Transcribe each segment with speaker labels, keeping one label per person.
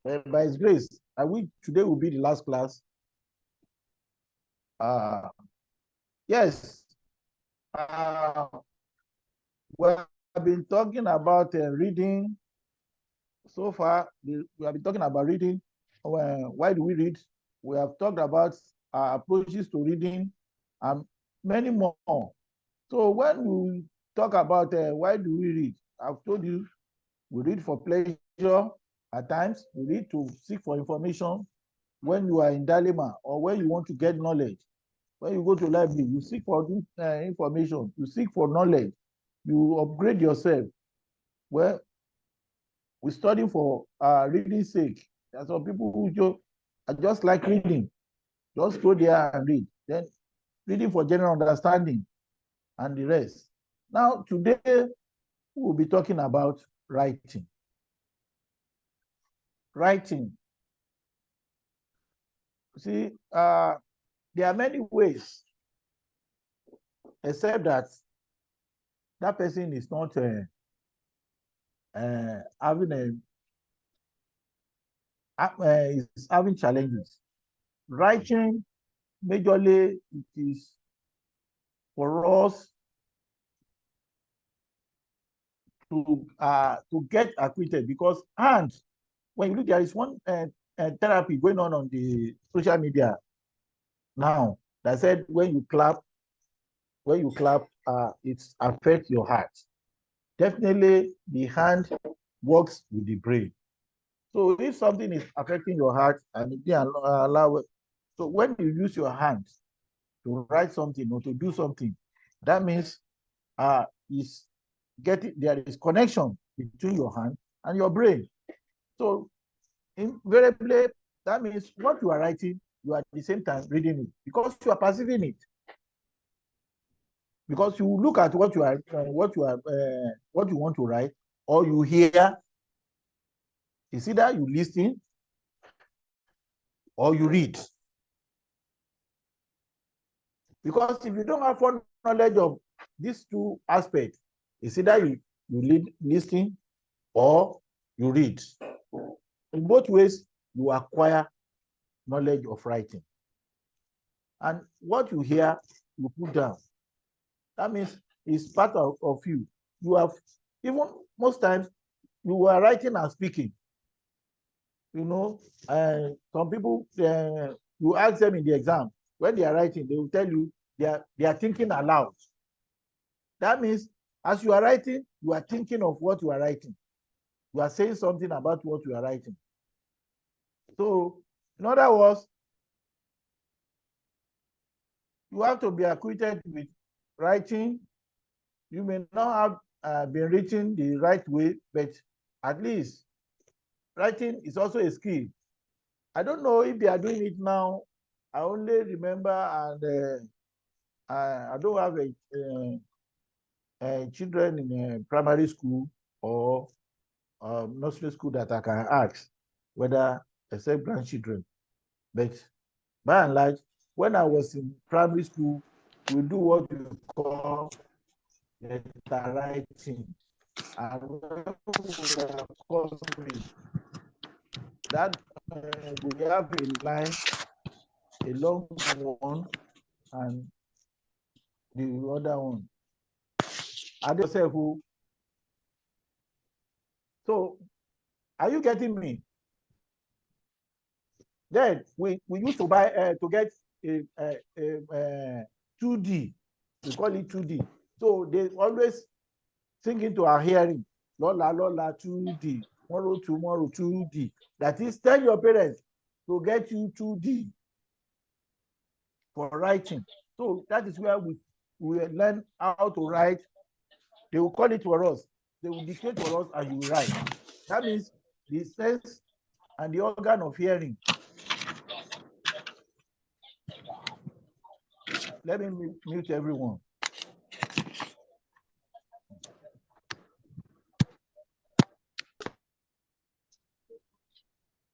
Speaker 1: by His grace, today will be the last class. Yes. We have been talking about reading. So far, we have been talking about reading. Why do we read? We have talked about approaches to reading and many more. So when we talk about why do we read, I've told you we read for pleasure at times. We read to seek for information when you are in dilemma or when you want to get knowledge. When you go to library, you seek for information, you seek for knowledge, you upgrade yourself. Well, we study for reading sake. There are some people who just like reading, just go there and read. Then reading for general understanding and the rest. Now, today, we'll be talking about writing. Writing. See, there are many ways, except that that person is not is having challenges. Writing, majorly, it is for us to get acquitted, because hands, when you look, there is one therapy going on the social media now that said when you clap, it affects your heart. Definitely, the hand works with the brain. So if something is affecting your heart and it didn't allow it, so when you use your hands to write something or to do something, that means there is connection between your hand and your brain. So invariably, that means what you are writing, you are at the same time reading it, because you are perceiving it. Because you look at what you want to write, or you hear. It's either you listen or you read. Because if you don't have full knowledge of these two aspects, it's either you listen or you read. In both ways, you acquire knowledge of writing. And what you hear, you put down. That means it's part of you. You have, even most times, you are writing and speaking. You know, some people, you ask them in the exam, when they are writing, they will tell you they are thinking aloud. That means as you are writing, you are thinking of what you are writing. You are saying something about what you are writing. So, in other words, you have to be acquainted with writing. You may not have been written the right way, but at least writing is also a skill. I don't know if they are doing it now. I only remember, and I don't have children in primary school or nursery school that I can ask whether except grandchildren. But by and large, when I was in primary school, we do what we call letter writing. And when we are covering that, we have a line, a long one, and the other one. Add yourself who. So, are you getting me? Then we used to buy to get a 2D. We call it 2D. So they always sing into our hearing, Lola, Lola, 2D, tomorrow, 2D. That is, tell your parents to get you 2D for writing. So that is where we learn how to write. They will call it for us. They will dictate for us and you write. That means the sense and the organ of hearing. Let me mute everyone.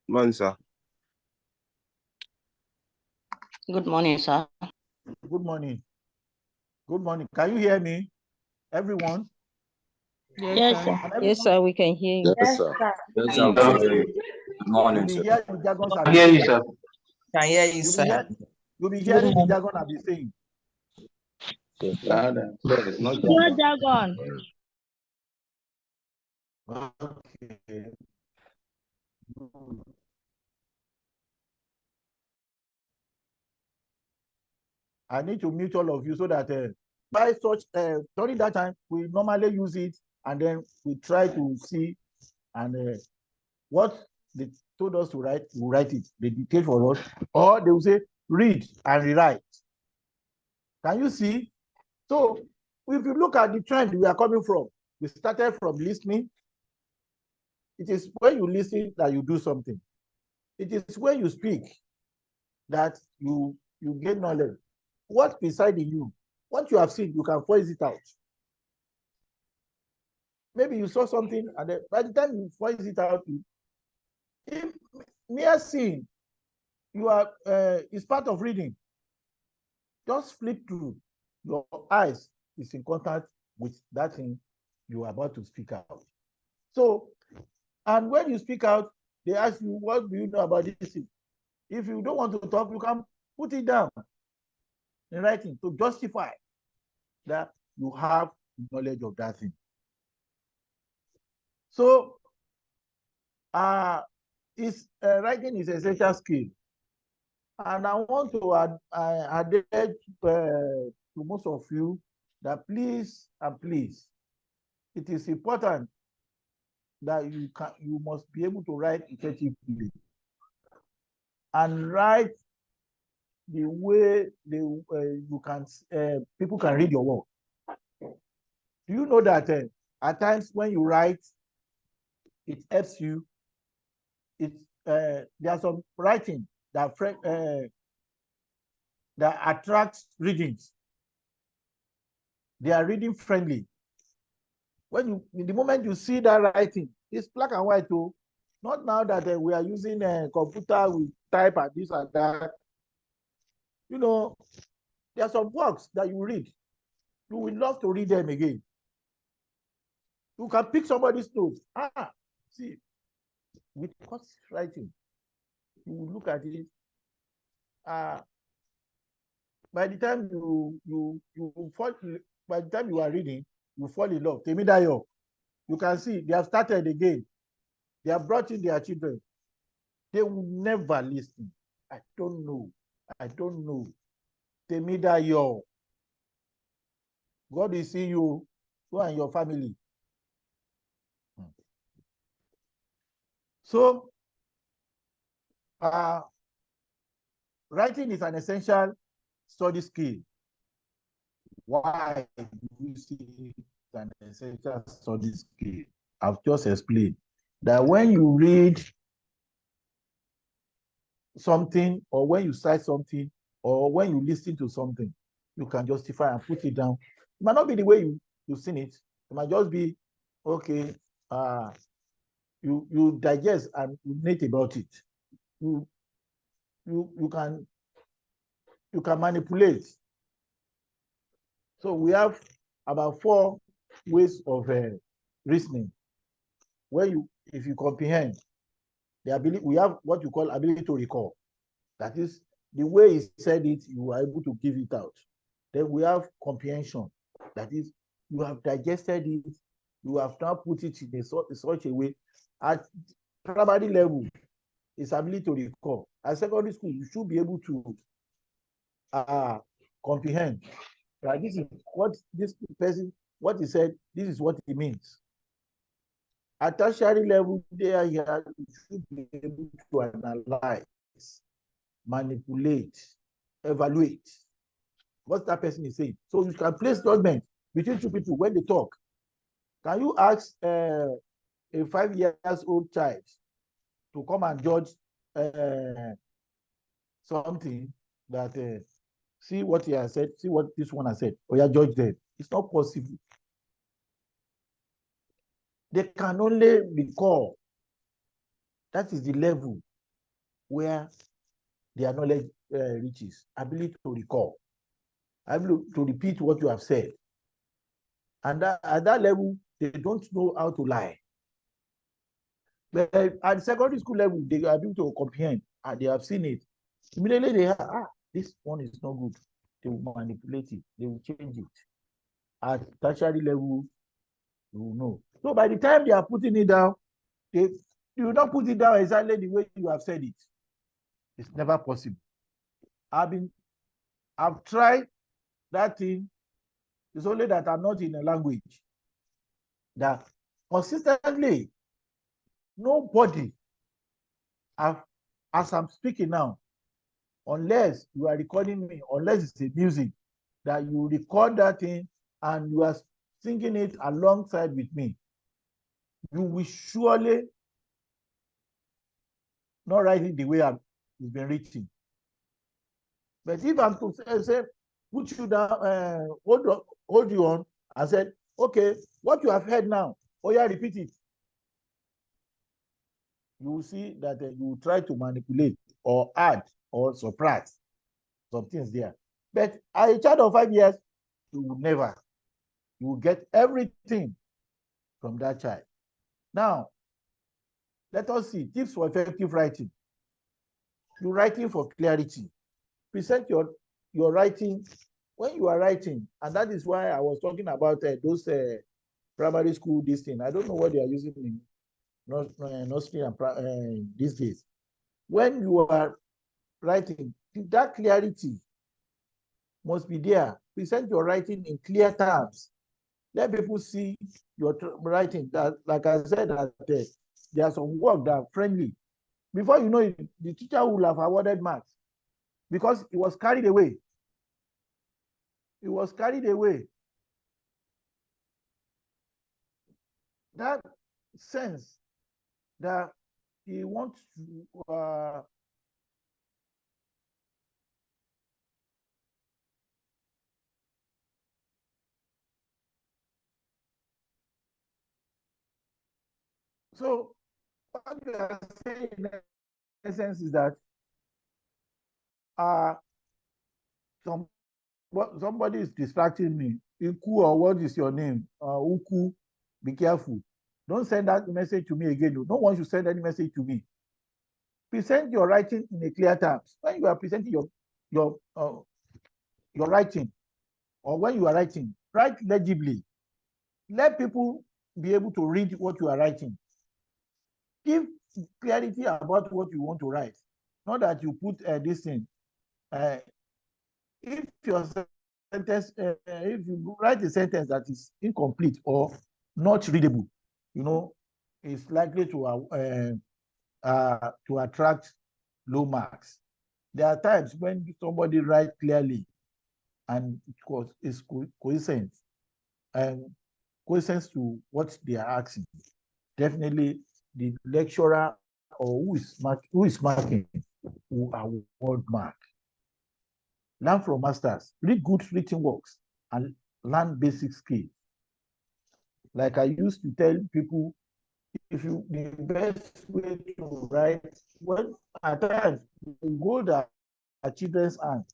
Speaker 2: Morning, sir.
Speaker 3: Good morning, sir.
Speaker 1: Good morning. Good morning. Can you hear me, everyone?
Speaker 3: Yes, sir. Yes, sir. We can hear you.
Speaker 2: Yes, sir. Yes, sir. Morning,
Speaker 1: be
Speaker 2: sir.
Speaker 1: hearing the jargons
Speaker 2: I hear you, sir.
Speaker 4: Can hear you, sir.
Speaker 1: You'll be hearing the jargon I'll be saying.
Speaker 2: There's no
Speaker 3: Your jargon.
Speaker 1: Okay. I need to mute all of you so that by such during that time we normally use it and then we try to see and what they told us to write, we write it. They dictate for us, or they will say read and rewrite. Can you see? So if you look at the trend we are coming from, we started from listening. It is when you listen that you do something. It is when you speak that you gain knowledge. What beside you? What you have seen, you can voice it out. Maybe you saw something, and then by the time you voice it out, mere seeing, you are is part of reading. Just flip through. Your eyes is in contact with that thing you are about to speak out. So, and when you speak out, they ask you, what do you know about this thing? If you don't want to talk, you can put it down in writing to justify that you have knowledge of that thing. So, writing is an essential skill. And I want to adhere to most of you that please and please, it is important that you must be able to write effectively and write the way people can read your work. Do you know that at times when you write, it helps you? There are some writing that attracts readings. They are reading friendly. In the moment you see that writing, it's black and white too. Not now that we are using a computer with type and this and that. You know, there are some works that you read. You will love to read them again. You can pick somebody's notes. See, with what's writing, you will look at it. By the time you fall, by the time you are reading, you fall in love. Temidayo, you can see they have started again. They have brought in their children. They will never listen. I don't know. Temidayo, God will see you and your family. So, writing is an essential study skill. Why do we see it's an essential study skill? I've just explained that when you read something, or when you cite something, or when you listen to something, you can justify and put it down. It might not be the way you've seen it. It might just be, okay, you digest and ruminate about it. You can manipulate. So we have about 4 ways of reasoning. If you comprehend the ability, we have what you call ability to recall. That is the way he said it, you are able to give it out. Then we have comprehension. That is, you have digested it, you have now put it in such a way. At primary level, it's ability to recall. At secondary school, you should be able to comprehend. Right? This is what this person, what he said, this is what it means. At tertiary level, there you should be able to analyze, manipulate, evaluate what that person is saying. So you can place judgment between two people when they talk. Can you ask a 5-year-old child to come and judge something that see what he has said, see what this one has said, or you judge them? It's not possible. They can only recall. That is the level where their knowledge reaches. Ability to recall, ability to repeat what you have said. And at that level, they don't know how to lie. But at the secondary school level, they are able to comprehend and they have seen it. Immediately they have, this one is not good. They will manipulate it. They will change it. At tertiary level, you will know. So by the time they are putting it down, they will not put it down exactly the way you have said it. It's never possible. I've tried that thing. It's only that I'm not in a language that consistently nobody, as I'm speaking now, unless you are recording me, unless it's a music, that you record that thing and you are singing it alongside with me, you will surely not write it the way it's been written. But if I'm to say put you down, hold you on, and said, okay, what you have heard now, oh yeah, repeat it. You will see that you will try to manipulate or add or suppress some things there. But at a child of 5 years, you will never. You will get everything from that child. Now, let us see tips for effective writing. You're writing for clarity. Present your writing when you are writing, and that is why I was talking about those primary school this thing. I don't know what they are using in nursery and these days. When you are writing, that clarity must be there. Present your writing in clear terms. Let people see your writing. That, like I said, that there are some work that are friendly. Before you know it, the teacher will have awarded marks because it was carried away. It was carried away. That sense that he wants to so what we are saying in essence is that somebody is distracting me. Iku, or what is your name? Uku, be careful. Don't send that message to me again. No one should send any message to me. Present your writing in a clear terms. When you are presenting your writing, or when you are writing, write legibly. Let people be able to read what you are writing. Give clarity about what you want to write. Not that you put this thing. If your sentence, if you write a sentence that is incomplete or not readable, it's likely to attract low marks. There are times when somebody writes clearly and it's coincident and coincident to what they are asking. Definitely, the lecturer or who is marking will award mark. Learn from masters, read good written works, and learn basic skills. Like I used to tell people, the best way to write, when at times you hold our children's hand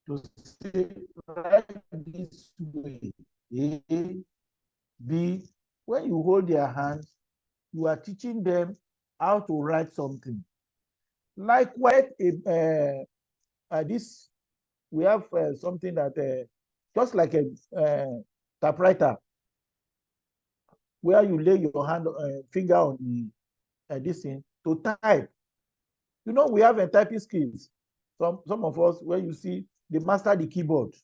Speaker 1: to say, write this way, A, B. When you hold their hands, you are teaching them how to write something. Likewise, this we have something that just like a typewriter, where you lay your finger on this thing to type. We have typing skills. Some of us, where you see they master the keyboard.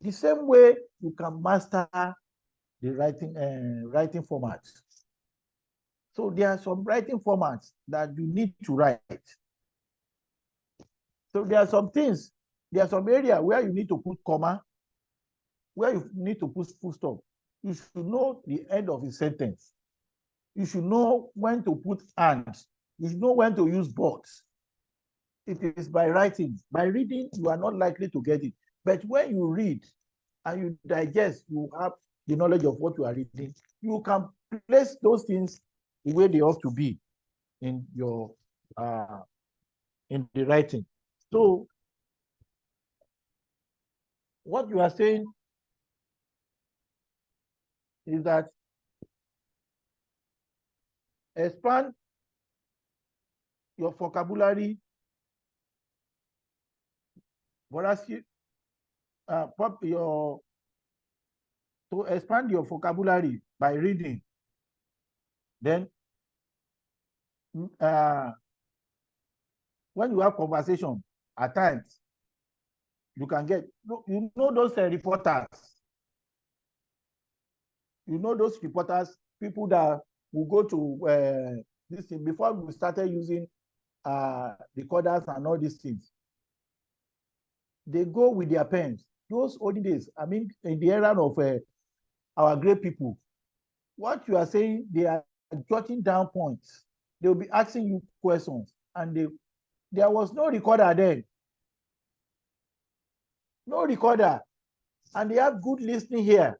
Speaker 1: The same way you can master the writing format. So there are some writing formats that you need to write. So there are some things, there are some areas where you need to put comma, where you need to put full stop. You should know the end of a sentence. You should know when to put and. You should know when to use but. It is by writing. By reading, you are not likely to get it. But when you read and you digest, you have the knowledge of what you are reading, you can place those things the way they ought to be in your in the writing. So what you are saying is that expand your vocabulary, to expand your vocabulary by reading. Then when you have conversation, at times you can get, you know those reporters. You know those reporters, people that will go to this thing before we started using recorders and all these things. They go with their pens. Those olden days, I mean, in the era of our great people, what you are saying, they are jotting down points. They will be asking you questions, and there was no recorder then. No recorder. And they have good listening here.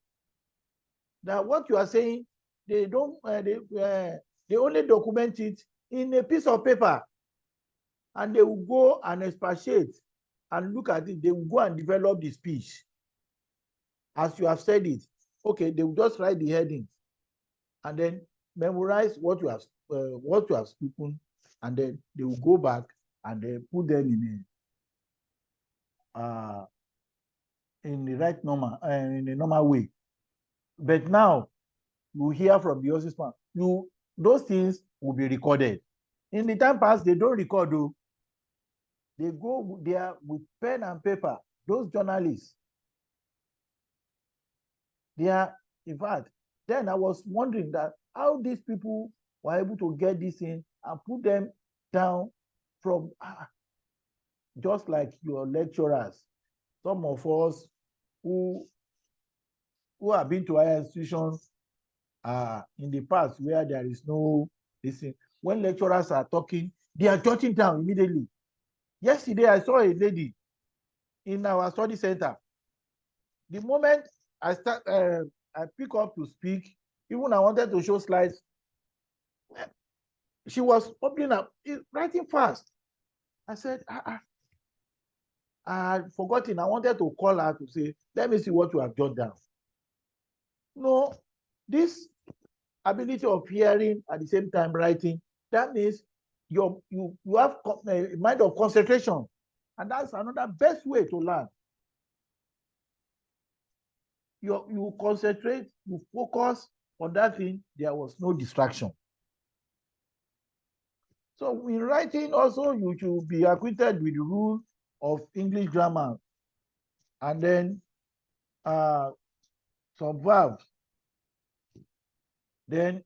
Speaker 1: That what you are saying, they don't, they only document it in a piece of paper, and they will go and expatiate and look at it. They will go and develop the speech as you have said it. Okay, they will just write the headings and then memorize what you have spoken, and then they will go back and they put them in the right normal, in a normal way. But now you hear from the horse's mouth, those things will be recorded. In the time past, they don't record though. They go there with pen and paper. Those journalists, they are, in fact, then I was wondering that how these people were able to get this in and put them down from just like your lecturers. Some of us who have been to higher institutions in the past where there is no listen. When lecturers are talking, they are jotting down immediately. Yesterday, I saw a lady in our study center. The moment I pick up to speak, even I wanted to show slides, she was opening up, writing fast. I said, I had forgotten. I wanted to call her to say, let me see what you have jotted down. No, this ability of hearing at the same time writing, that means you have a mind of concentration, and that's another best way to learn. You concentrate, you focus on that thing. There was no distraction. So in writing also, you should be acquainted with the rule of English grammar, and then some verbs. Then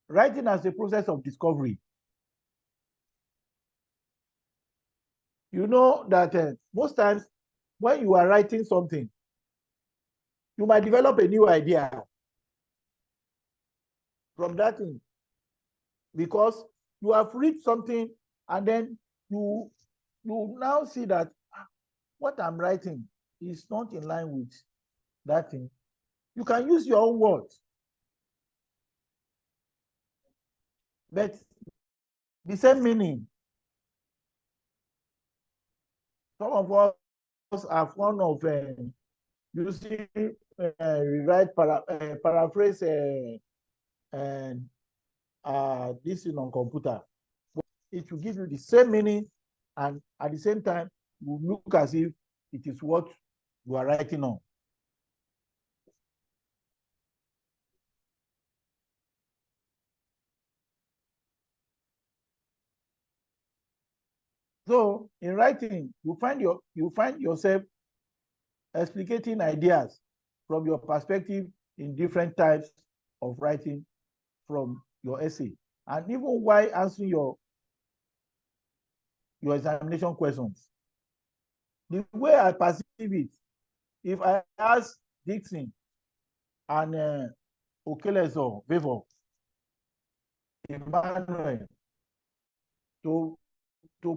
Speaker 1: writing as a process of discovery. You know that most times when you are writing something, you might develop a new idea from that thing, because you have read something and then you now see that what I'm writing is not in line with that thing. You can use your own words, but the same meaning. Some of us are fond of using rewrite, paraphrase, and this is on computer. It will give you the same meaning, and at the same time, you look as if it is what you are writing on. So in writing, you find yourself explicating ideas from your perspective in different types of writing from your essay, and even while answering your examination questions. The way I perceive it, if I ask Dixon and Okeleso, Favor, Emmanuel to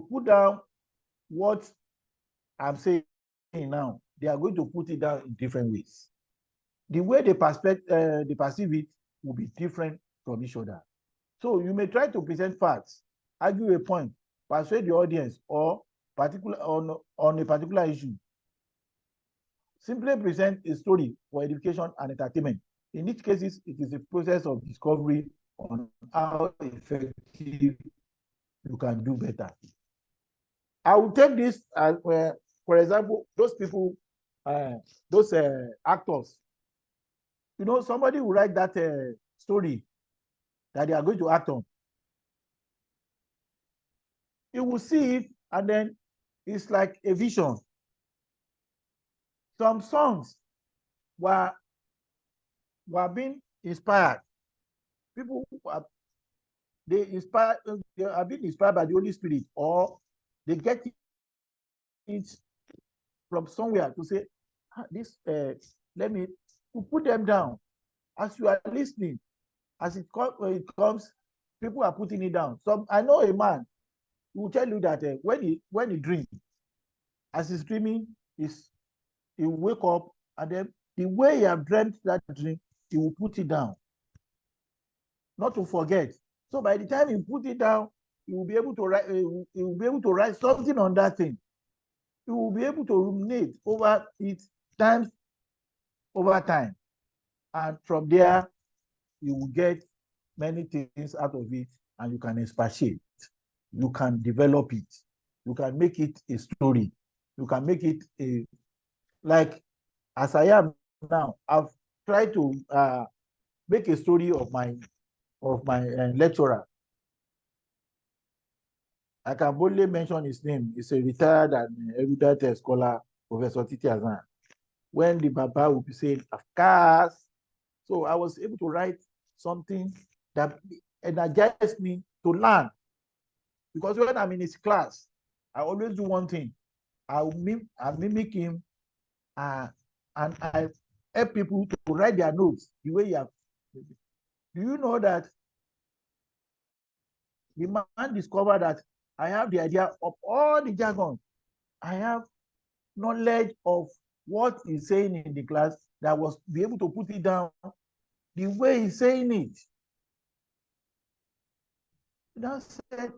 Speaker 1: put down what I'm saying now, they are going to put it down in different ways. The way they perceive it will be different from each other. So you may try to present facts, argue a point, persuade the audience, or on a particular issue. Simply present a story for education and entertainment. In each cases, it is a process of discovery on how effective you can do better. I will take this as, for example, those people, those actors. You know, somebody will write that story that they are going to act on. You will see it, and then it's like a vision. Some songs were being inspired. People are, they are being inspired by the Holy Spirit, or they get it from somewhere to say, this, let me put them down. As you are listening, as when it comes, people are putting it down. So I know a man who will tell you that when he dreams, as he's dreaming, he will wake up, and then the way he have dreamt that dream, he will put it down, not to forget. So by the time he put it down, he will be able to write. He will be able to write something on that thing. He will be able to ruminate over it over time, and from there, you will get many things out of it, and you can expatiate. You can develop it. You can make it a story. You can make it a, like, as I am now. I've tried to make a story of my lecturer. I can boldly mention his name. He's a retired and erudite scholar, Professor Titi Azan. When the Baba will be saying, of course. So I was able to write something that energized me to learn. Because when I'm in his class, I always do one thing. I mimic him, and I help people to write their notes the way you have. Do you know that the man discovered that I have the idea of all the jargon. I have knowledge of what he's saying in the class, that was be able to put it down the way he's saying it. That said,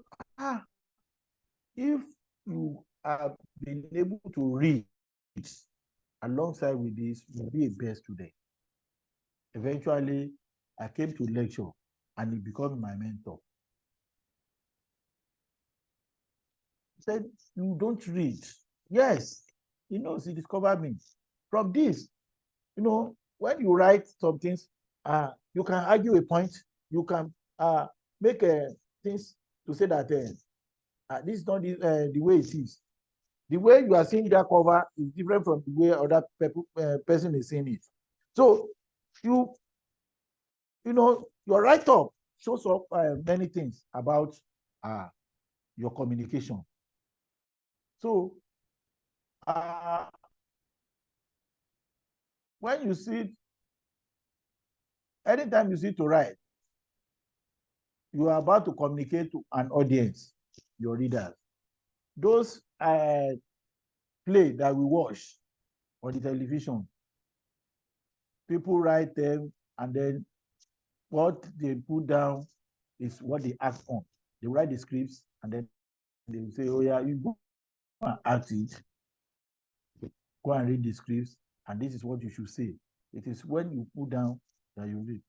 Speaker 1: if you have been able to read alongside with this, you'll be a best student. Eventually, I came to lecture, and he became my mentor. He said, you don't read. Yes, he knows, he discovered me. From this, when you write some things, you can argue a point, you can make things to say that this is not the way it is. The way you are seeing that cover is different from the way other person is seeing it. So your write-up shows up many things about your communication. So when you see, anytime you see to write, you are about to communicate to an audience, your readers. Those play that we watch on the television, people write them, and then what they put down is what they act on. They write the scripts, and then they will say, oh yeah, you go and act it. Go and read the scripts, and this is what you should say. It is when you put down that you read.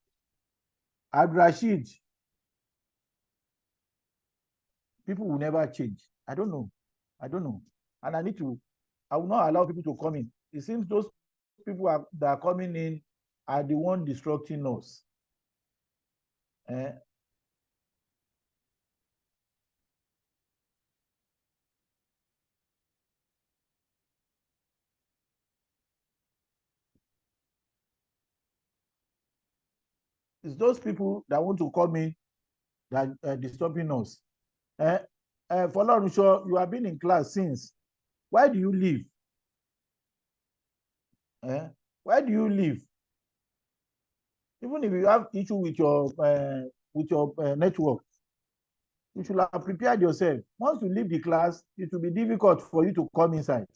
Speaker 1: Rashid, people will never change. I don't know. And I will not allow people to come in. It seems those people that are coming in are the one destructing us. It's those people that want to come in that are disturbing us. For sure, you have been in class since. Why do you leave? Why do you leave? Even if you have issue with your network, you should have prepared yourself. Once you leave the class, it will be difficult for you to come inside.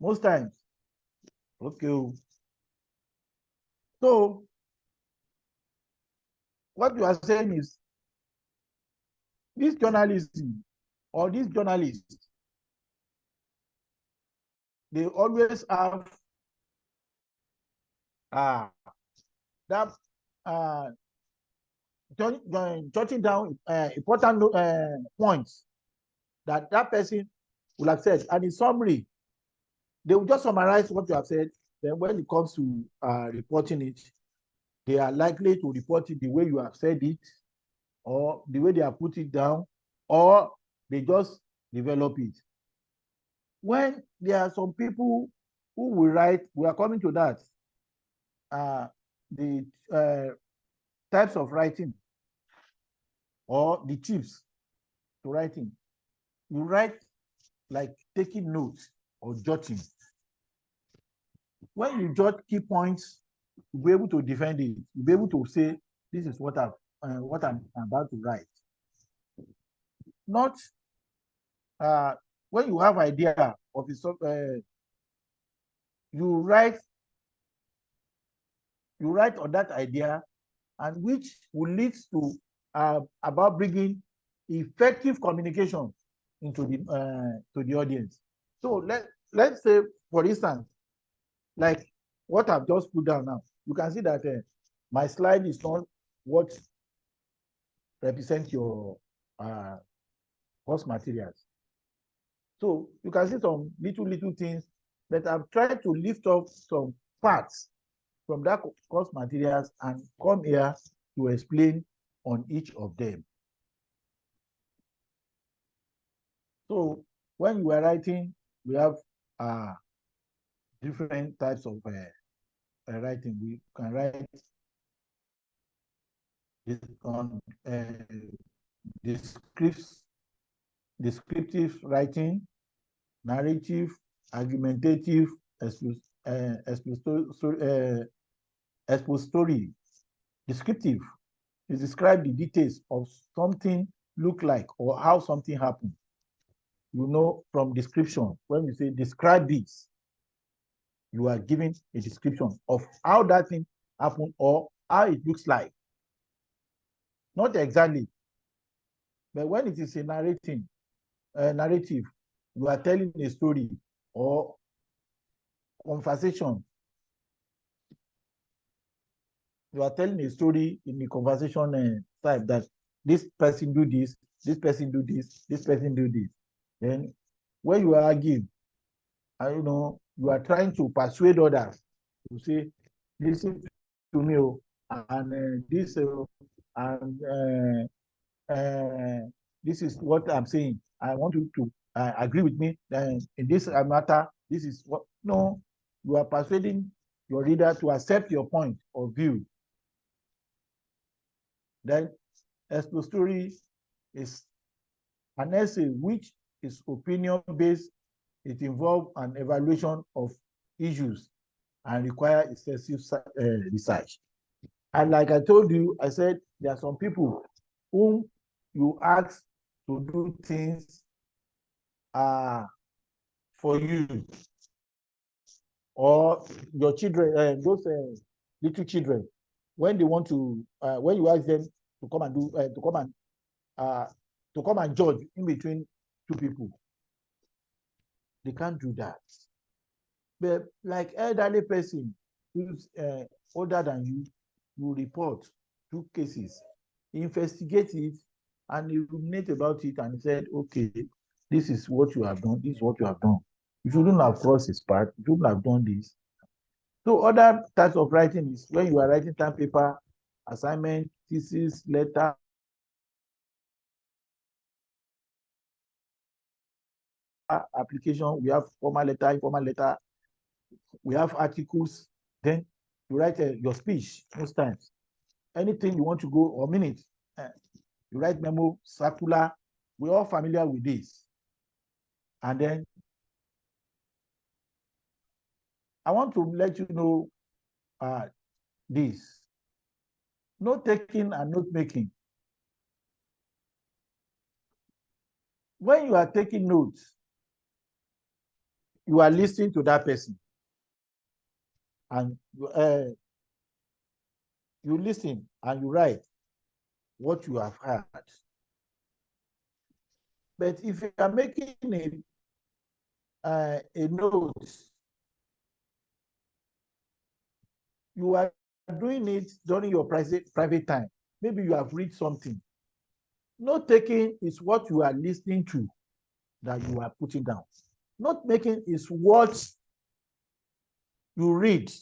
Speaker 1: Most times. Okay. So what you are saying is, this journalism or these journalists, they always have that jotting down important points that person will have said, and in summary, they will just summarize what you have said. Then when it comes to reporting it, they are likely to report it the way you have said it, or the way they have put it down, or they just develop it. When there are some people who will write, we are coming to that, the types of writing or the tips to writing. You write like taking notes or jotting. When you jot key points, you'll be able to defend it. You'll be able to say, this is what I'm about to write. Not when you have idea of the you write on that idea, and which will lead to about bringing effective communication into the to the audience. So let's say, for instance, like what I've just put down now, you can see that my slide is not what represents your course materials. So you can see some little things that I've tried to lift up some parts from that course materials and come here to explain on each of them. So when you are writing, we have different types of writing. We can write this on descriptive writing, narrative, argumentative, expository. Descriptive is describe the details of something look like or how something happened. You know, from description, when we say describe this, you are giving a description of how that thing happened or how it looks like. Not exactly, but when it is a narrative, you are telling a story or conversation. You are telling a story in the conversation type, that this person do this, this person do this, this person do this. Then when you are arguing, you know, you are trying to persuade others to say, listen to me, and this and this is what I'm saying. I want you to agree with me. Then in this matter, this is what. No, you are persuading your reader to accept your point of view. Then expository is an essay which is opinion-based. It involves an evaluation of issues and require extensive research. And like I told you, I said there are some people whom you ask to do things for you, or your children, those little children, when they want to, when you ask them to come and do, to come and judge in between two people, they can't do that. But like elderly person who's older than you, you report 2 cases, investigate it, and you ruminate about it, and said, okay, this is what you have done, this is what you have done. You shouldn't have crossed his path, you shouldn't have done this. So other types of writing is when you are writing time paper, assignment, thesis, letter, application. We have formal letter, informal letter. We have articles. Then you write your speech most times. Anything you want to go, or minute, you write memo, circular. We're all familiar with this. And then I want to let you know this. Note taking and note making. When you are taking notes, you are listening to that person, and you listen and you write what you have heard. But if you are making a note, you are doing it during your private time. maybe you have read something. Note taking is what you are listening to that you are putting down. Note making is what you read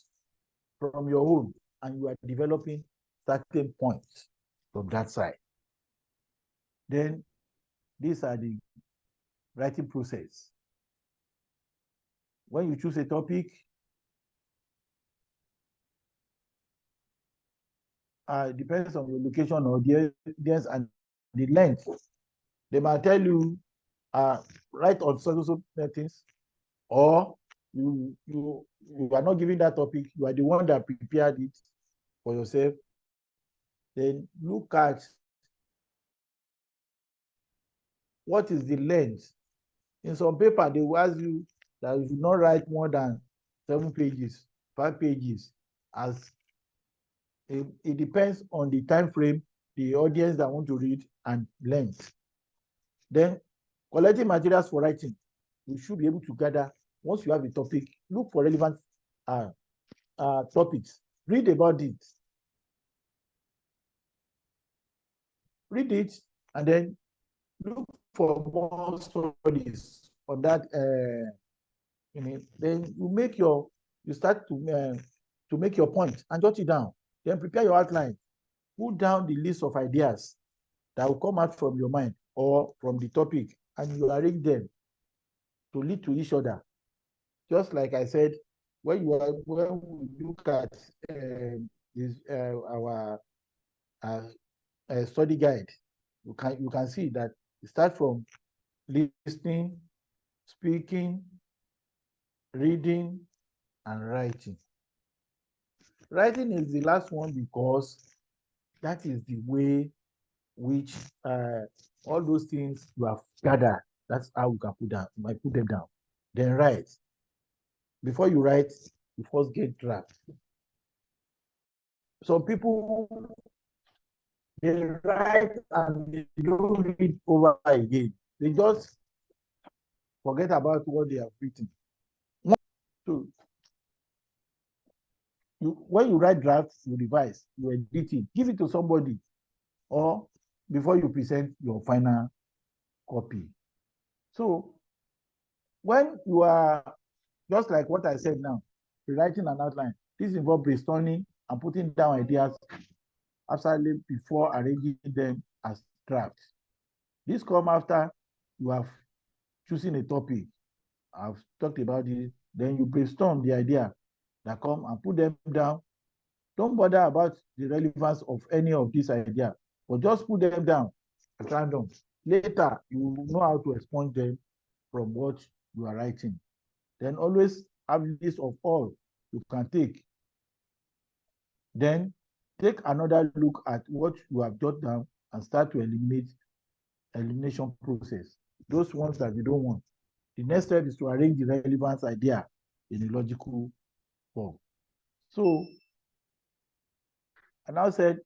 Speaker 1: from your own and you are developing certain points from that side. Then these are the writing process. When you choose a topic, depends on your location or the audience and the length. They might tell you, write on so things, or you are not giving that topic. You are the one that prepared it for yourself. Then look at what is the length. In some paper, they will ask you that you should not write more than 7 pages, 5 pages, as it depends on the time frame, the audience that want to read, and length. Then collecting materials for writing. You should be able to gather, once you have a topic, look for relevant topics. Read about it. Read it, and then look for more studies on that. Then you start to make your point and jot it down. Then prepare your outline. Put down the list of ideas that will come out from your mind or from the topic, and you arrange them to lead to each other. Just like I said, when we look at our study guide, you can see that it starts from listening, speaking, reading, and writing. Writing is the last one because that is the way which all those things you have gathered, that's how you can put them down. Then write. Before you write, you first get draft. Some people, they write and they don't read over again. They just forget about what they have written. So when you write drafts, you revise, you edit it, give it to somebody, or before you present your final copy. So when you are, just like what I said now, rewriting an outline, this involves brainstorming and putting down ideas absolutely before arranging them as drafts. This comes after you have chosen a topic. I've talked about it. Then you brainstorm the idea that come and put them down. Don't bother about the relevance of any of these ideas, but just put them down at random. Later, you will know how to expunge them from what you are writing. Then always have a list of all you can take. Then take another look at what you have jotted down and start to elimination process. Those ones that you don't want. The next step is to arrange the relevance idea in a logical form. So, I now said,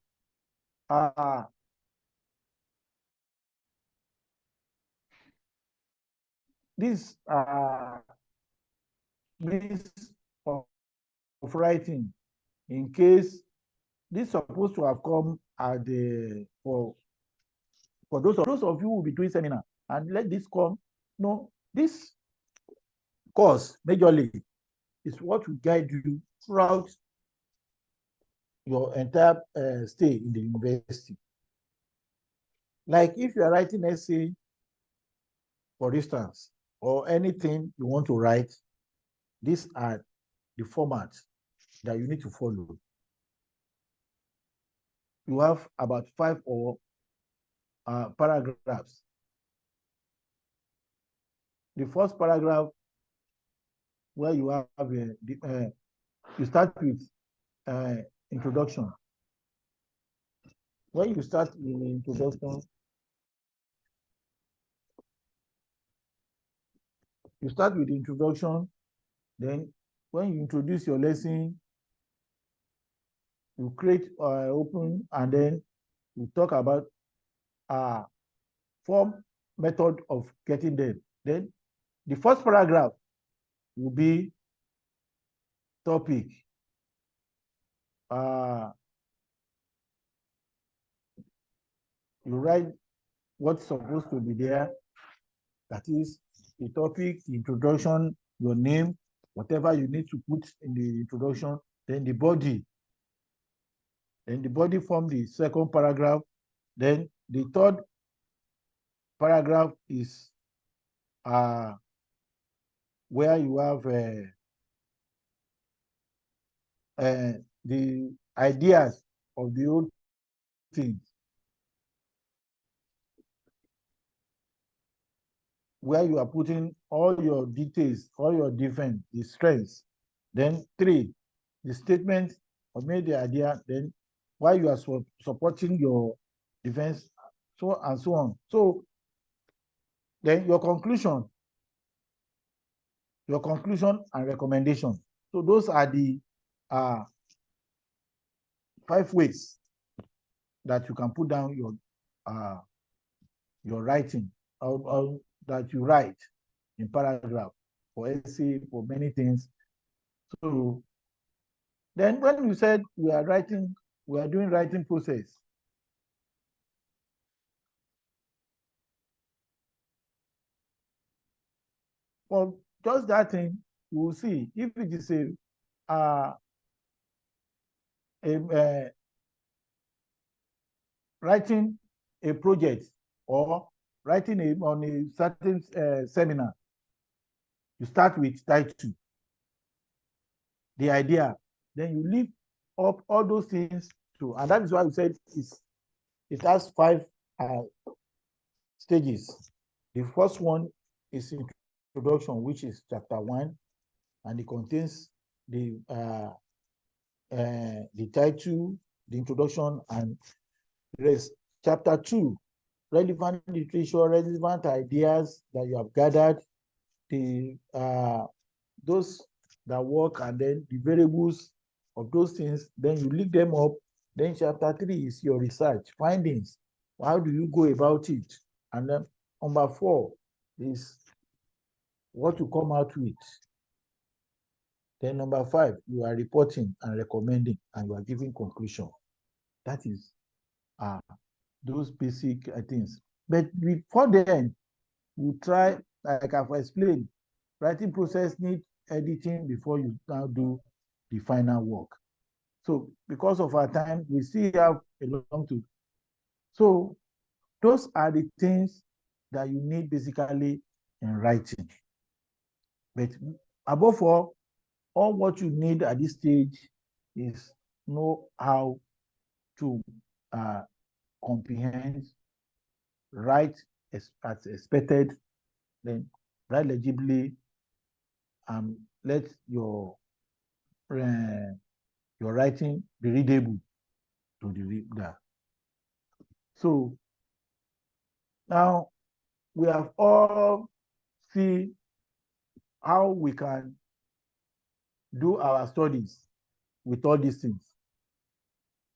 Speaker 1: this means of writing, in case this is supposed to have come at the for those of you who will be doing seminar, and let this come. No, this course majorly is what will guide you throughout your entire stay in the university. Like if you are writing essay, for instance, or anything you want to write, these are the formats that you need to follow. You have about 5 or paragraphs. The first paragraph, where you have you start with introduction. When you start with the introduction, you start with the introduction. Then when you introduce your lesson, you create open, and then you talk about 4 method of getting them. Then the first paragraph will be topic. You write what's supposed to be there. That is the topic, the introduction, your name, whatever you need to put in the introduction, then the body. Then the body forms the second paragraph. Then the third paragraph is where you have the ideas of the whole thing, where you are putting all your details, all your defense, the strengths. Then 3, the statement of made the idea, then why you are supporting your defense, so and so on. So then your conclusion and recommendation. So those are the 5 ways that you can put down your writing, or that you write in paragraph, for essay, for many things. So then when you said we are doing writing process, well, just that thing, you will see if it is writing a project or writing on a certain seminar. You start with title, the idea, then you leave up all those things to, and that is why we said it has 5 stages. The first one is introduction, which is chapter 1, and it contains the title, the introduction, and the rest. Chapter 2, relevant literature, relevant ideas that you have gathered, the those that work, and then the variables of those things, then you link them up. Then chapter 3 is your research findings. How do you go about it? And then number 4 is what you come out with. Then number 5, you are reporting and recommending, and you are giving conclusion. That is those basic things. But before then, we try, like I've explained, writing process needs editing before you now do the final work. So because of our time, we still have a long to. So those are the things that you need basically in writing. But above all what you need at this stage is know how to comprehend, write as expected, then write legibly, and let your writing be readable to the reader. So now we have all seen how we can do our studies with all these things.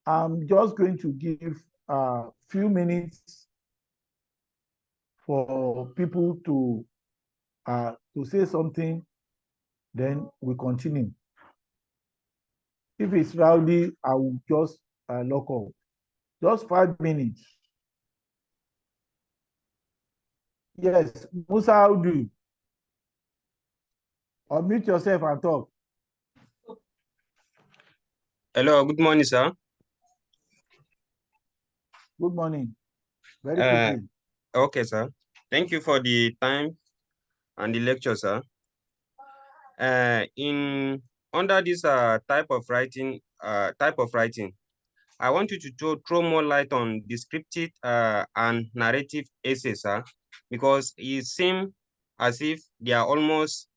Speaker 1: I'm just going to give a few minutes for people to say something, then we continue. If it's rowdy, I will just lock up. Just 5 minutes. Yes, Musa, how do you? Unmute yourself and talk.
Speaker 4: Hello, good morning, sir.
Speaker 1: Good morning. Very quickly.
Speaker 4: Okay, sir. Thank you for the time and the lecture, sir. In under this type of writing, I want you to throw more light on descriptive and narrative essays, sir, because it seems as if they are almost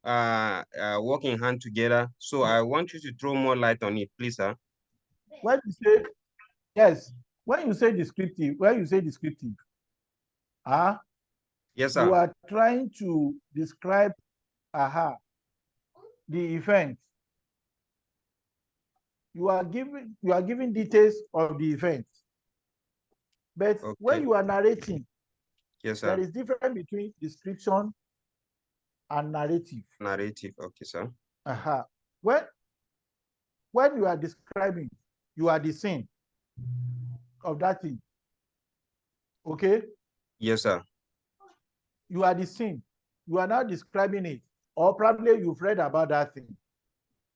Speaker 4: working hand together. So I want you to throw more light on it, please, sir.
Speaker 1: When you say yes, when you say descriptive,
Speaker 4: yes, sir.
Speaker 1: You are trying to describe the event. You are giving details of the event. But
Speaker 4: okay,
Speaker 1: when you are narrating,
Speaker 4: yes, sir,
Speaker 1: there is difference between description and narrative.
Speaker 4: Narrative, okay, sir.
Speaker 1: When you are describing, you are the scene of that thing. Okay?
Speaker 4: Yes, sir.
Speaker 1: You are the scene. You are now describing it. Or probably you've read about that thing.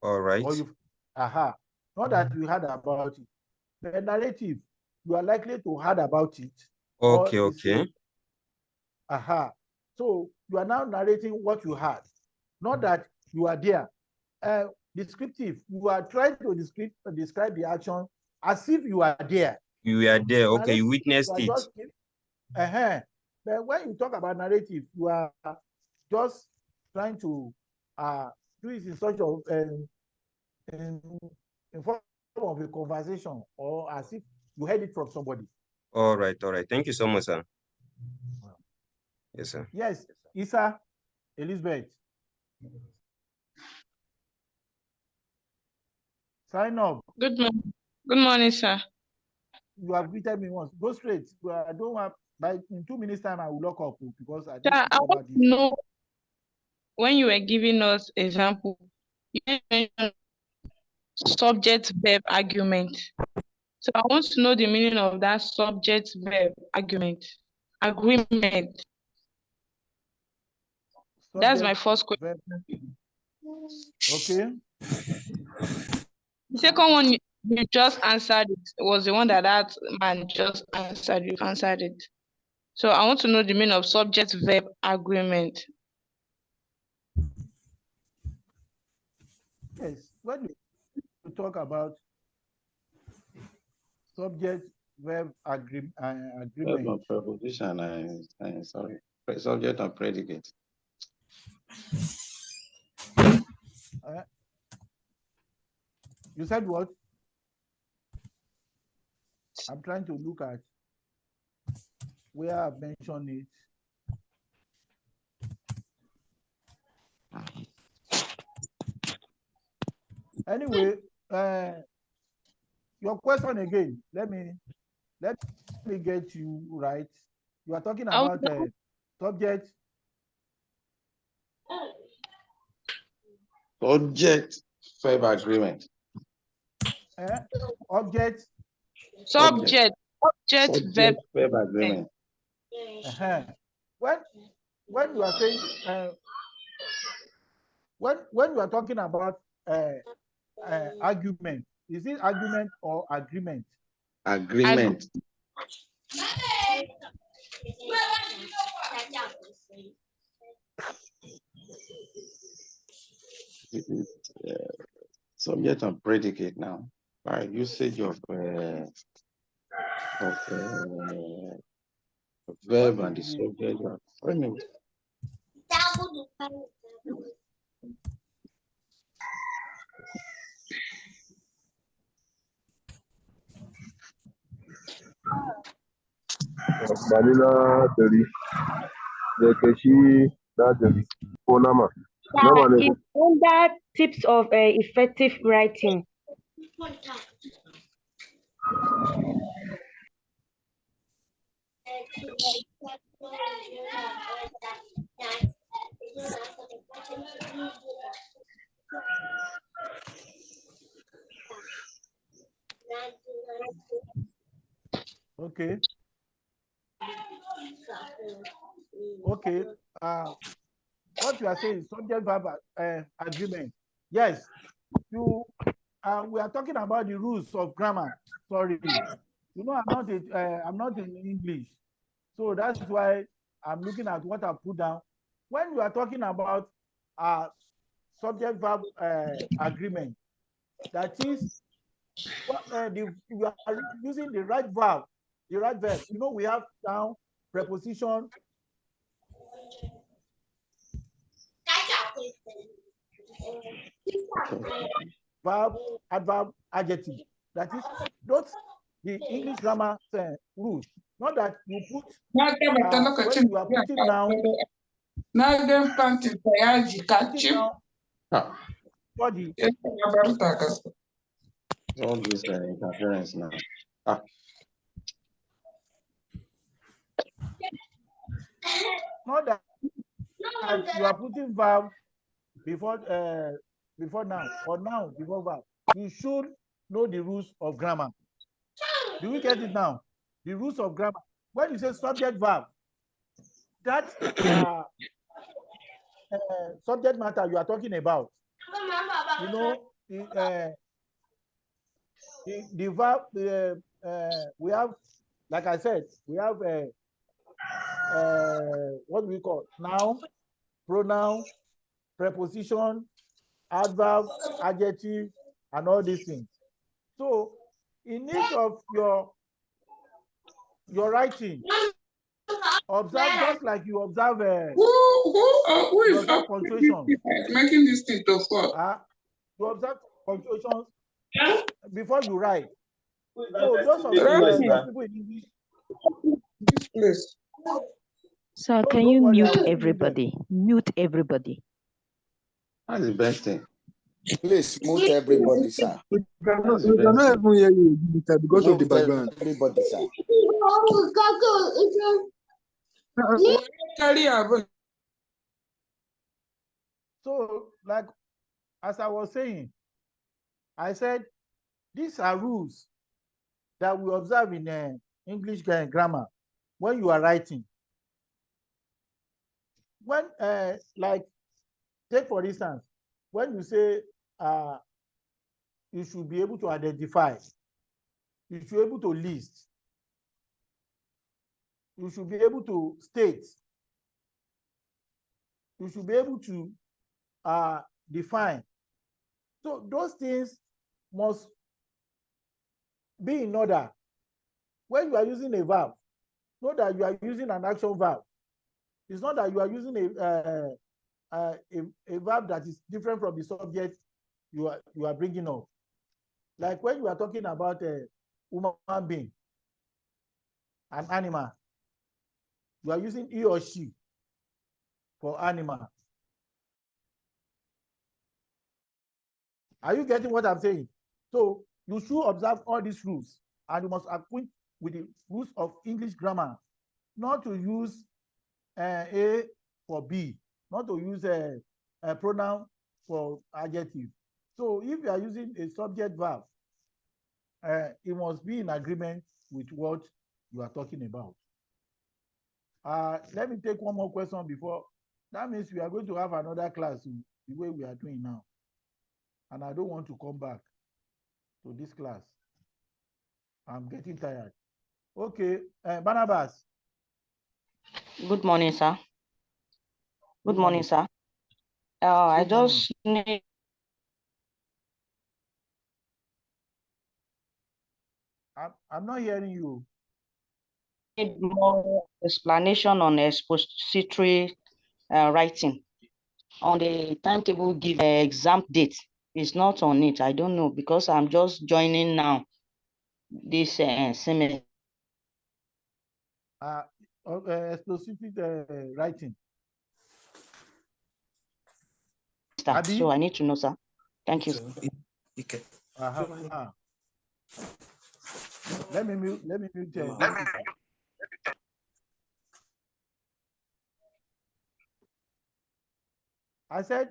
Speaker 4: All right.
Speaker 1: Or you've, not that you heard about it. The narrative, you are likely to heard about it.
Speaker 4: Okay,
Speaker 1: Or
Speaker 4: okay.
Speaker 1: So you are now narrating what you had, not that you are there. Descriptive, you are trying to describe the action as if you are there.
Speaker 4: You were there. Okay,
Speaker 1: Narrative,
Speaker 4: you witnessed
Speaker 1: you
Speaker 4: it.
Speaker 1: But when you talk about narrative, you are just trying to do it in such of in form of a conversation, or as if you heard it from somebody.
Speaker 4: All right, all right. Thank you so much, sir. Yes, sir.
Speaker 1: Yes, Isa, Elizabeth. Sign up.
Speaker 2: Good morning. Good morning, sir.
Speaker 1: You have greeted me once. Go straight. I don't have, by in 2 minutes time I will lock up because I need
Speaker 2: Sir,
Speaker 1: to
Speaker 2: I
Speaker 1: cover
Speaker 2: want
Speaker 1: this.
Speaker 2: to know, when you were giving us example, you mentioned subject-verb argument. So I want to know the meaning of that subject-verb argument. Agreement. That's my first question.
Speaker 1: Okay.
Speaker 2: The second one you just answered it was the one that man just answered. You answered it. So I want to know the meaning of subject-verb agreement.
Speaker 1: Yes. When you talk about subject verb agreement.
Speaker 5: Preposition and sorry, subject and predicate.
Speaker 1: You said what? I'm trying to look at where I've mentioned it. Anyway, your question again. Let me get you right. You are talking about subject.
Speaker 5: Subject verb agreement.
Speaker 1: Object.
Speaker 2: Subject verb
Speaker 5: agreement.
Speaker 1: When you are saying when you are talking about argument, is it argument or agreement?
Speaker 5: Agreement. Subject and predicate now by usage of verb and the subject.
Speaker 6: Vanilla Deli, the Keshi, that Deli, Ponama.
Speaker 7: It's under tips of effective writing.
Speaker 1: Okay. Okay. What you are saying is subject verb agreement. Yes. We are talking about the rules of grammar. Sorry. You know, I'm not in English. So that's why I'm looking at what I put down. When you are talking about subject verb agreement, that is you are using the right verb, the right verb. You know, we have down preposition, verb, adverb, adjective. That is those the English grammar rules. Not that you put when you are putting down. Body.
Speaker 5: All this interference now.
Speaker 1: Not that you are putting verb before noun or noun before verb. You should know the rules of grammar. Do we get it now? The rules of grammar. when you say subject verb, that subject matter you are talking about, you know, the verb, we have, like I said, we have what do we call noun, pronoun, preposition, adverb, adjective, and all these things. So in each of your writing, observe, just like you observe
Speaker 8: who
Speaker 1: you
Speaker 8: is
Speaker 1: observe punctuation.
Speaker 8: making this thing to fall?
Speaker 1: You observe punctuations before you write. So those people in English.
Speaker 8: This place.
Speaker 9: Sir, can you mute everybody? Mute everybody.
Speaker 5: That's the best thing.
Speaker 10: Please mute everybody, sir.
Speaker 6: We cannot even hear you because of the background.
Speaker 10: Everybody, sir.
Speaker 1: So, like, as I was saying, I said these are rules that we observe in English grammar when you are writing. When, like, take for instance, when you say you should be able to identify, you should be able to list, you should be able to state, you should be able to define. So those things must be in order. When you are using a verb, know that you are using an action verb. It's not that you are using a verb that is different from the subject you are bringing up. Like when you are talking about a human being, an animal, you are using he or she for animal. Are you getting what I'm saying? So you should observe all these rules, and you must acquaint with the rules of English grammar, not to use A for B, not to use a pronoun for adjective. So if you are using a subject verb, it must be in agreement with what you are talking about. Let me take one more question before. That means we are going to have another class the way we are doing now. And I don't want to come back to this class. I'm getting tired. Okay, Barnabas.
Speaker 3: Good morning, sir. Good morning, sir. I just need
Speaker 1: I'm not hearing you.
Speaker 3: Need more explanation on expository writing. On the timetable, give exam date. It's not on it. I don't know because I'm just joining now this semester.
Speaker 1: Expository writing.
Speaker 3: So I need to know, sir. Thank you.
Speaker 1: Okay. Let me mute. I said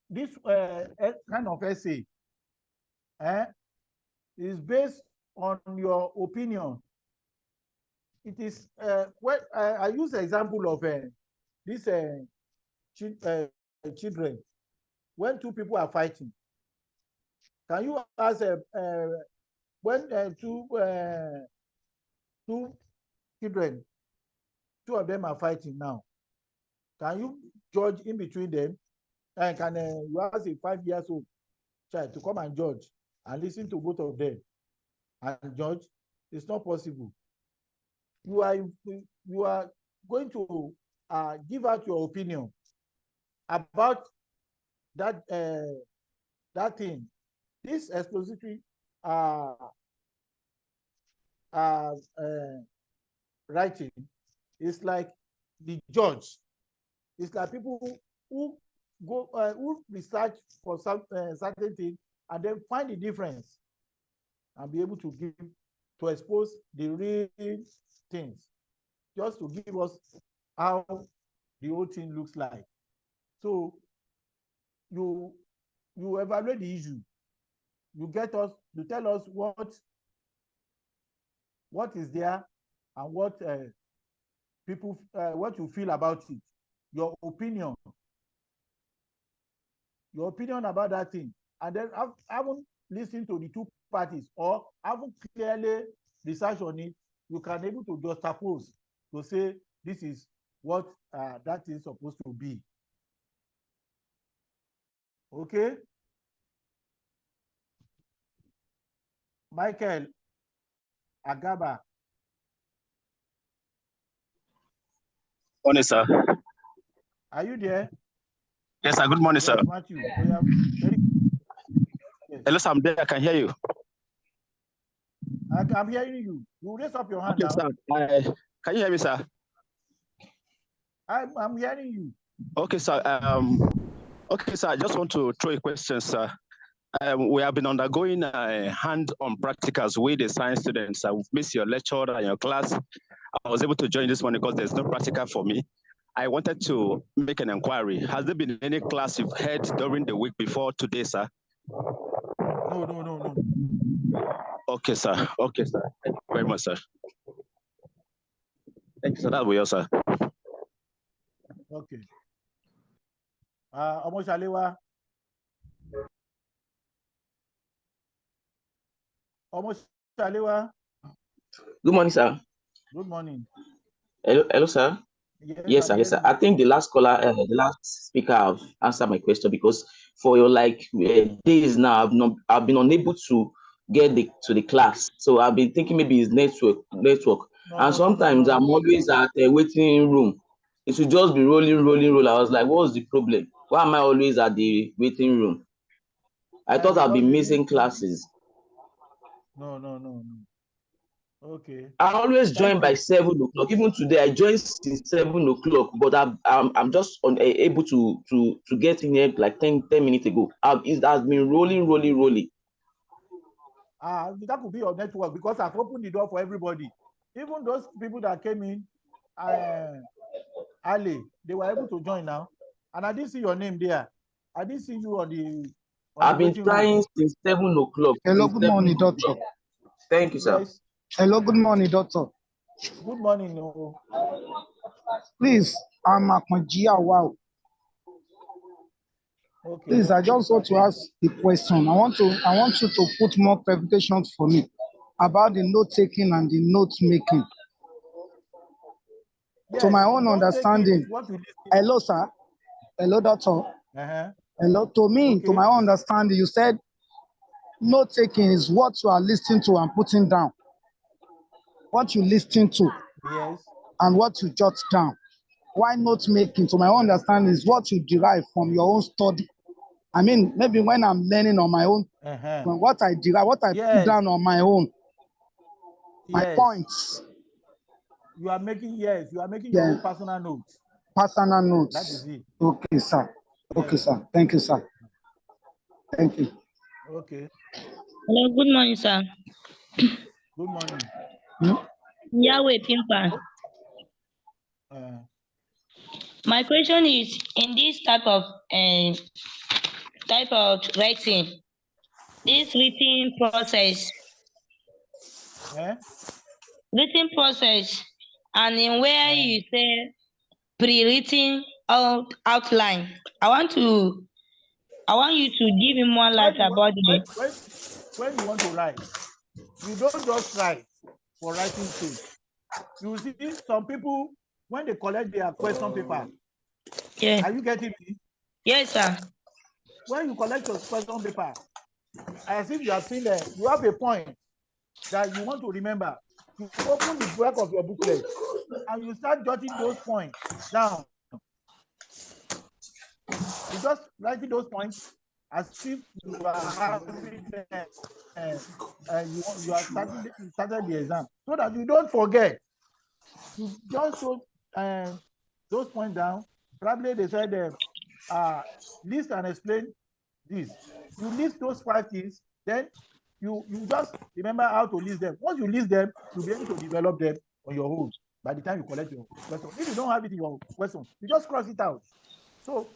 Speaker 1: this kind of essay is based on your opinion. It is I use the example of these children. When two people are fighting, can you ask when two children, two of them are fighting now, can you judge in between them? And can you ask a 5 years old child to come and judge and listen to both of them and judge? It's not possible. You are going to give out your opinion about that thing. This expository writing is like the judge. It's like people who go who research for some certain thing and then find the difference and be able to expose the real things, just to give us how the whole thing looks like. So you evaluate the issue. You get us to tell us what is there and what people, what you feel about it, your opinion about that thing, and then haven't listened to the two parties or haven't clearly researched on it, you can able to juxtapose to say this is what that is supposed to be. Okay? Michael Agaba.
Speaker 11: Morning, sir.
Speaker 1: Are you there?
Speaker 11: Yes, sir. Good morning,
Speaker 1: Yes,
Speaker 11: sir.
Speaker 1: Matthew. Yes.
Speaker 11: Hello, sir. I'm there. I can hear you.
Speaker 1: I'm hearing you. You raise up your hand
Speaker 11: Okay,
Speaker 1: now.
Speaker 11: sir. Can you hear me, sir?
Speaker 1: I'm hearing you.
Speaker 11: Okay, sir. Okay, sir. I just want to throw a question, sir. We have been undergoing hand-on practicals with the science students. I've missed your lecture and your class. I was able to join this one because there's no practical for me. I wanted to make an inquiry. Has there been any class you've had during the week before today, sir?
Speaker 1: No.
Speaker 11: Okay, sir. Okay, sir. Thank you very much, sir. Thank you, sir. That will be all, sir.
Speaker 1: Okay. Omoshalewa.
Speaker 12: Good morning, sir.
Speaker 1: Good morning.
Speaker 12: Hello, sir. Yes, sir. Yes, sir. I think the last caller, the last speaker, have answered my question, because for your days now, I've been unable to get to the class. So I've been thinking maybe it's network, and sometimes I'm always at a waiting room. It should just be rolling. I was like, what's the problem? Why am I always at the waiting room? I thought I'd be missing classes.
Speaker 1: No. Okay.
Speaker 12: I always join by 7 o'clock. Even today, I joined since 7 o'clock, but I'm just unable to get in here like 10 minutes ago. It has been rolling.
Speaker 1: That could be your network, because I've opened the door for everybody. Even those people that came in early, they were able to join now. And I didn't see your name there. I didn't see you on the
Speaker 12: I've been trying since 7 o'clock.
Speaker 13: Hello, good morning, doctor.
Speaker 12: Thank you, sir.
Speaker 1: Yes.
Speaker 13: Hello, good morning, doctor.
Speaker 1: Good morning. No.
Speaker 13: Please, I'm Akmanji Awao.
Speaker 1: Okay.
Speaker 13: Please, I just want to ask a question. I want you to put more clarifications for me about the note taking and the note making.
Speaker 1: Yes,
Speaker 13: to my own understanding. Hello, sir. Hello, doctor. Hello. To me, to my own understanding, you said note taking is what you are listening to and putting down. What you listen to.
Speaker 1: Yes.
Speaker 13: And what you jot down. Why note making, to my own understanding, is what you derive from your own study. I mean, maybe when I'm learning on my own, when what I derive, what I put down on my own, my points.
Speaker 1: You are making your own personal notes.
Speaker 13: Personal notes.
Speaker 1: That is it.
Speaker 13: Okay, sir. Okay, sir. Thank you, sir. Thank you.
Speaker 1: Okay.
Speaker 14: Hello, good morning, sir.
Speaker 1: Good morning.
Speaker 14: Yahweh Pimpa. My question is, in this type of writing, this written process, and in where you say pre-written outline, I want you to give me more light about it.
Speaker 1: When you want to write, you don't just write for writing sake. You see, some people, when they collect their question paper, are you getting me?
Speaker 14: Yes, sir.
Speaker 1: When you collect your question paper, as if you have seen that you have a point that you want to remember, you open the back of your booklet and you start jotting those points down. You just writing those points as if you are having you are started the exam, so that you don't forget. You just wrote those points down. Probably they said list and explain this. You list those 5 things, then you just remember how to list them. Once you list them, you'll be able to develop them on your own by the time you collect your question. If you don't have it in your question, you just cross it out. So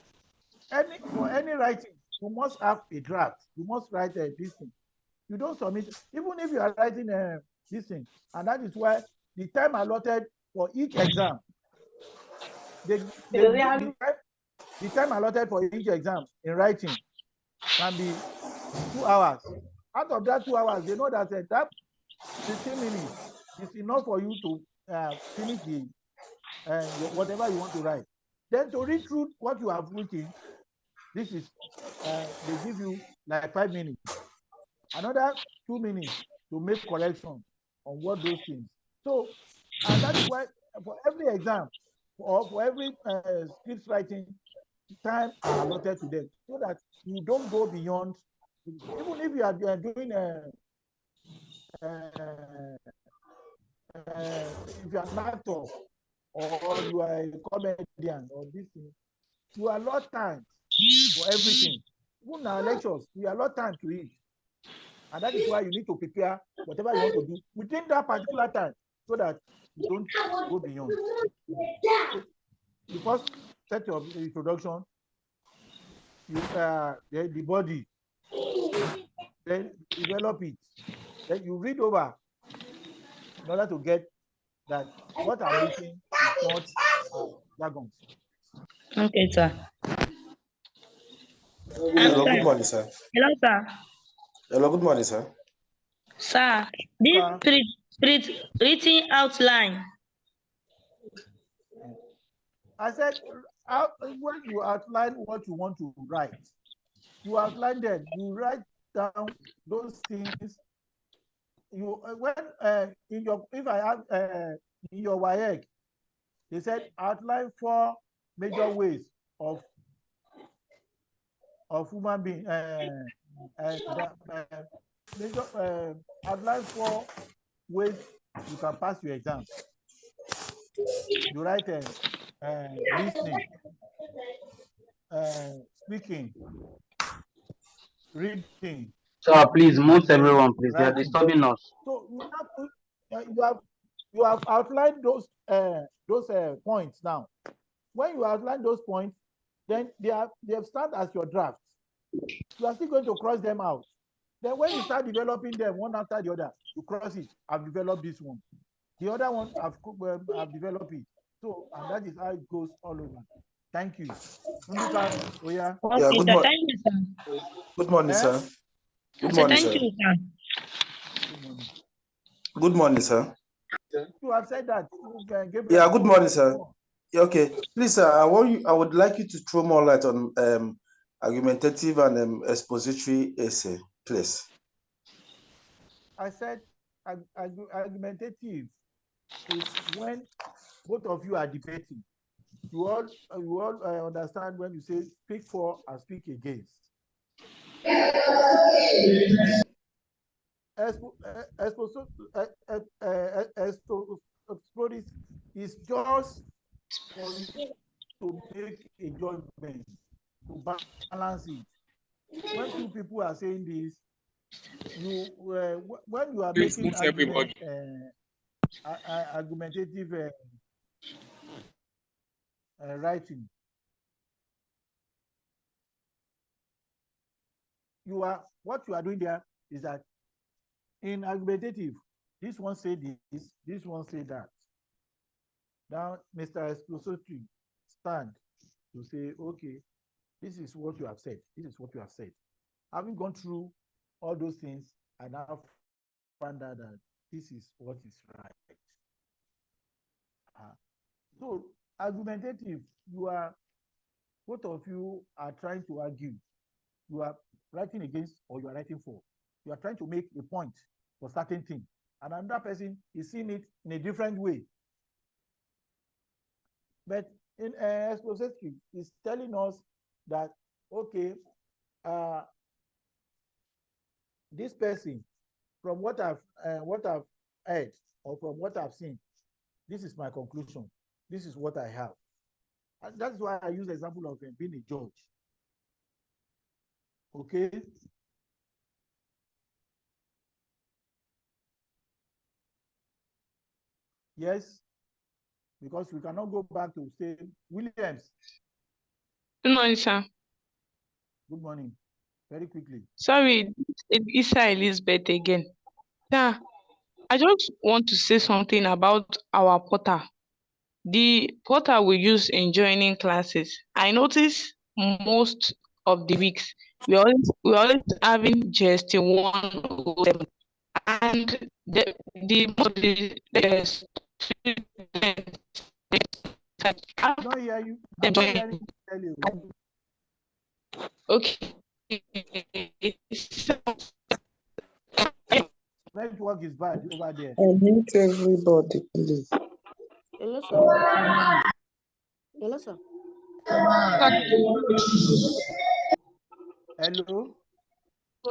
Speaker 1: for any writing, you must have a draft. You must write this thing. You don't submit, even if you are writing this thing. And that is why the time allotted for each exam, the time allotted for each exam in writing can be 2 hours. Out of that 2 hours, they know that that 15 minutes is enough for you to finish the whatever you want to write. Then to read through what you have written, this is they give you like 5 minutes. Another 2 minutes to make correction on what those things. So, and that is why for every exam or for every script writing, time are allotted to them so that you don't go beyond. Even if you are doing if you are an actor or you are a comedian or this thing, you allot time for everything. Even our lectures, we allot time to it. And that is why you need to prepare whatever you want to do within that particular time so that you don't go beyond. So the first set of introduction, you the body, then develop it, then you read over in order to get that what I'm reading is not jargon.
Speaker 14: Okay, sir.
Speaker 15: Hello, good morning, sir.
Speaker 14: Hello, sir.
Speaker 15: Hello, good morning, sir.
Speaker 14: Sir, this written outline.
Speaker 1: I said, when you outline what you want to write, you outline them, you write down those things. You when in your if I have in your WAEC, they said outline 4 major ways of human being outline 4 ways you can pass your exam. You write listening, speaking, reading.
Speaker 16: Sir, please mute everyone, please. They are
Speaker 1: Writing.
Speaker 16: disturbing us.
Speaker 1: So you have outlined those points now. When you outline those points, then they have stand as your draft. You are still going to cross them out. Then when you start developing them one after the other, you cross it. I've developed this one. The other one I've developed it. So, and that is how it goes all over. Thank you. Oh yeah.
Speaker 15: Yeah, good morning.
Speaker 14: Thank you, sir.
Speaker 15: Good morning, sir. Good
Speaker 14: So
Speaker 15: morning,
Speaker 14: thank
Speaker 15: sir.
Speaker 14: you, sir.
Speaker 1: Good morning.
Speaker 15: Good morning, sir.
Speaker 1: You have said that.
Speaker 15: Yeah, good morning, sir. Okay, please, sir. I would like you to throw more light on argumentative and expository essay, please.
Speaker 1: I said argumentative is when both of you are debating. You all understand when you say speak for and speak against. Expository is just for you to make a judgment, to balance it. When two people are saying this, you when you are making argumentative writing, what you are doing there is that in argumentative, this one say this one say that. Now, Mr. Expository stand to say, okay, this is what you have said. This is what you have said. Having gone through all those things, I now find out that this is what is right. So, argumentative, both of you are trying to argue. You are writing against or you are writing for. You are trying to make a point for certain thing. And another person is seeing it in a different way. But in expository, it's telling us that, okay, this person, from what I've heard or from what I've seen, this is my conclusion. This is what I have. And that's why I use the example of being a judge. Okay. Yes, because we cannot go back to say Williams.
Speaker 2: Good morning, sir.
Speaker 1: Good morning. Very quickly.
Speaker 2: Sorry, Isa Elizabeth again. Yeah. I just want to say something about our portal. The portal we use in joining classes. I notice most of the weeks we always having GST 107, and the most of the students
Speaker 1: I don't hear you. I'm not hearing you tell you.
Speaker 2: okay.
Speaker 1: Network is bad over there.
Speaker 8: Unmute everybody, please.
Speaker 17: Hello, sir. Hello, sir.
Speaker 1: Hello?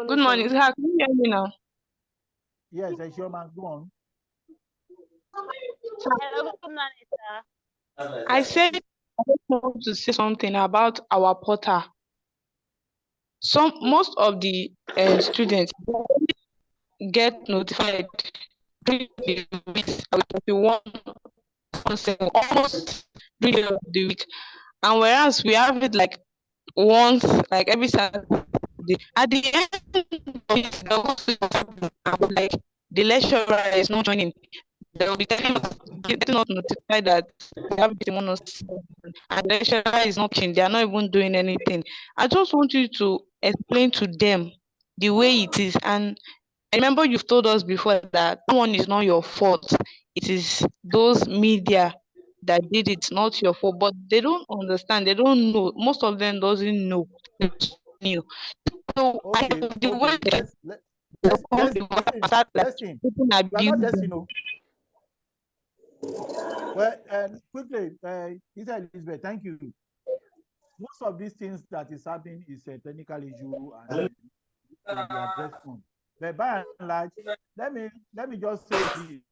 Speaker 2: Good morning, sir. Can you hear me now?
Speaker 1: Yes, I sure man. Go on.
Speaker 17: Hello, good morning, sir.
Speaker 2: I said I just want to say something about our portal. Most of the students get notified during the week almost during the week, and whereas we have it like once, like every Saturday. At the end of it, there will be like the lecturer is not joining. They will be getting us notified that we have the 107, and the lecturer is not changing. They are not even doing anything. I just want you to explain to them the way it is. And I remember you've told us before that one is not your fault. It is those media that did it, not your fault. But they don't understand. They don't know. Most of them doesn't know. New. So
Speaker 1: Okay,
Speaker 2: the way
Speaker 1: Destin.
Speaker 2: people
Speaker 1: You are not
Speaker 2: abuse
Speaker 1: Destin,
Speaker 2: them.
Speaker 1: no. Well, quickly, Elizabeth, thank you. Most of these things that is happening is a technical issue and will be addressed on. But by and large, let me just say this: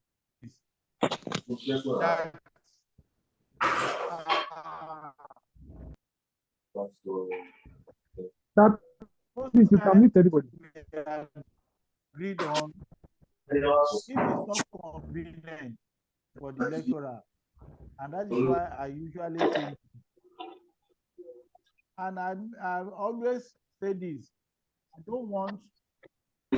Speaker 1: that
Speaker 18: Please, you can mute everybody.
Speaker 1: Agreed on. If it's not convenient for the lecturer, and that is why I usually say, and I always say this: I don't want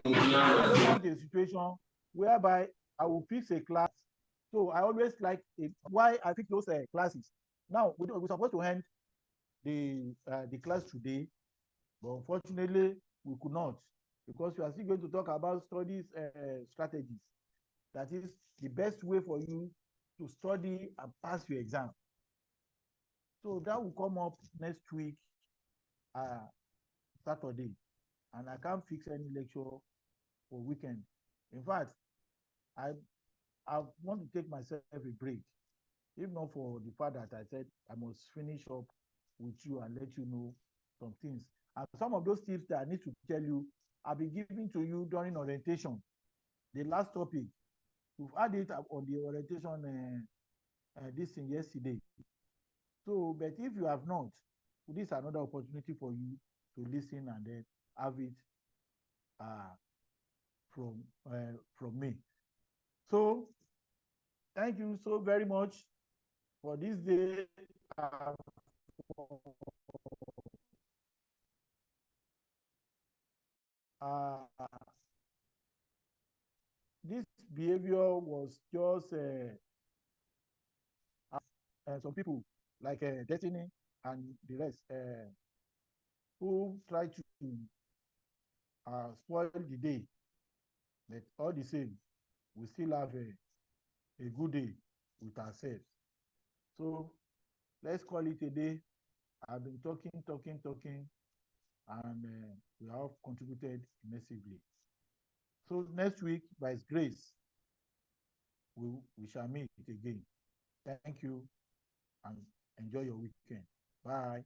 Speaker 1: a situation whereby I will fix a class. So I always like why I pick those classes. Now we're supposed to end the class today, but unfortunately we could not, because we are still going to talk about studies strategies. That is the best way for you to study and pass your exam. So that will come up next week, Saturday, and I can't fix any lecture for weekend. In fact, I want to take myself a break, if not for the fact that I said I must finish up with you and let you know some things. And some of those tips that I need to tell you, I'll be giving to you during orientation. The last topic, we've had it on the orientation this thing yesterday. So, but if you have not, this is another opportunity for you to listen and then have it from me. So, thank you so very much for this day. This behavior was just some people like Destiny and the rest who try to spoil the day, but all the same, we still have a good day with ourselves. So let's call it a day. I've been talking, and we have contributed massively. So next week, by His grace, we shall meet again. Thank you, and enjoy your weekend. Bye.